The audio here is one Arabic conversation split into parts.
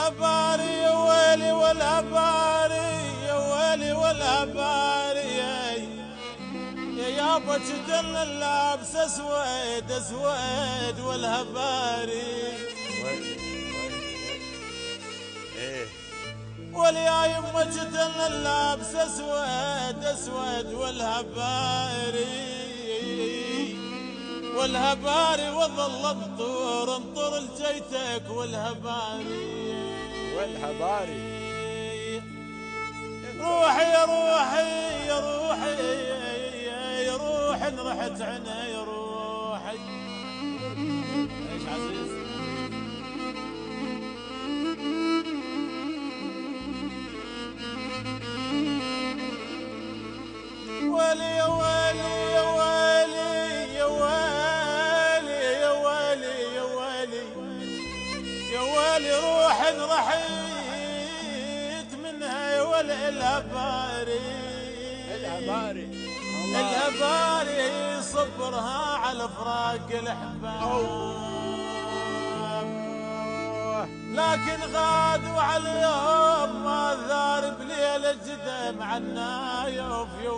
والهباري يا ويلي والهباري يا ويلي والهباري يا يابا جدل اللابس اسود اسود والهباري واليا يما جدل اللابس اسود اسود والهباري والهباري وظل انطر لجيتك والهباري روحي يا روحي يا روحي يا روحي رحت عنا يا روحي. ايش عزيز ويلي يا ويلي يا ويلي يا ويلي يا ويلي يا ويلي يا ويلي روحي رحيت منها يا ولي الهباري صبرها على فراق الاحباب لكن غادوا عليهم ما ذار بليله جدم عنا يوف يا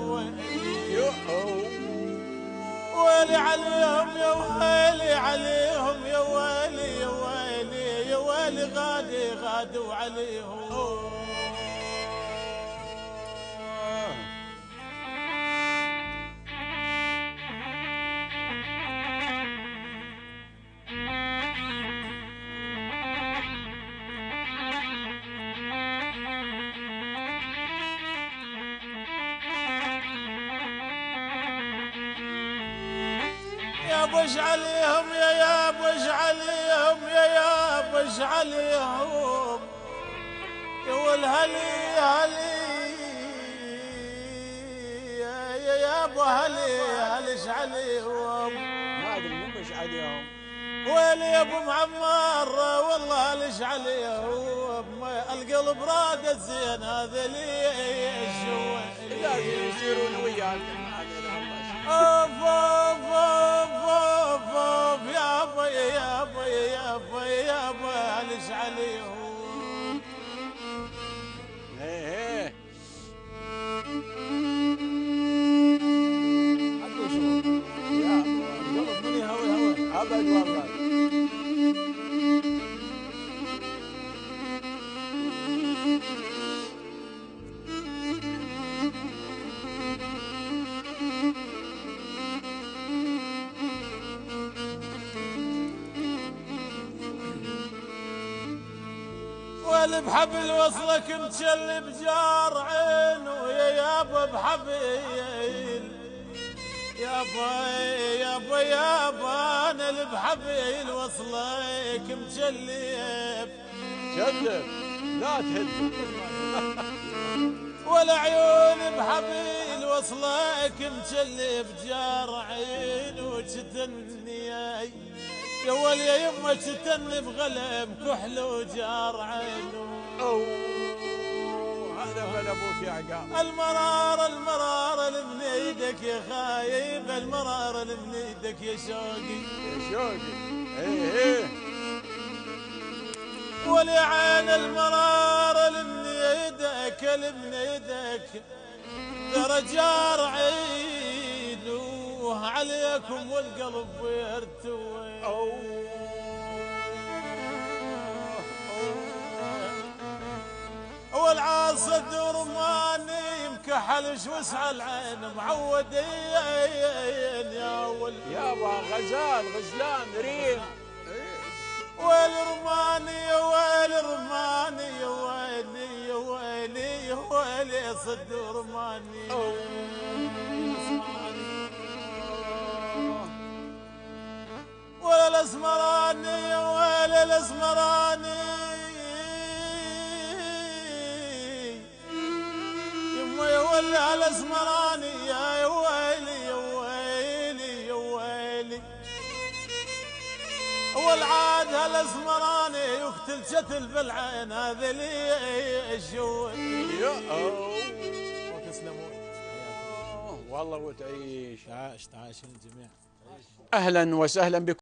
ويلي عليهم يا ويلي عليهم يا ويلي يا ويلي يا ويلي غادوا عليهم. يا بوش عليهم يا بوش عليهم يا بوش عليهم يا والهلي هلي يا ابو هلي هلش عليهم ما ادري من مش عليهم ويلي يا ابو معمر والله هلش عليهم القلب راد زين هذا لي الشوي لازم يصيرون وياك اوف اوف اوف اوف اوف يا بي يا بي يا بي يا بي هلش عليهم. ايه عدوا شو يا القلب من يهوي ابد والله. ويلي بحبل وصلك متشلي بجار عين ويا يابا بحبيل يابا يابا انا اللي بحبيل وصلك متشلي شلف لا تهد ولا عيوني بحبيل وصلك متشلي بجار عين وجتني يا ولي يا يما تتني بغلم كحل وجار عينه. هذا هو ابوك يا عقاب. المرار اللي من ايدك يا خايب المرار اللي من ايدك يا شوقي ايه ولي عين المرار اللي من ايدك اللي من ايدك ترى جار عينه عليكم والقلب يرتوي. والعاصد رماني مكحلش وسع العين معودين يا ابو غزلان ريم ويل رماني يا ويل رماني يا ويلي يا ويلي يا ويلي صد رماني ولا الاسمراني يا ويلي الاسمراني يما يا ويلي الاسمراني يا ويلي يا ويلي يا ويلي والعاد هالاسمراني يقتل شتل بالعين هذا لي الشوي. تسلمون والله وتعيش. تعاش الجميع. اهلا وسهلا بكم.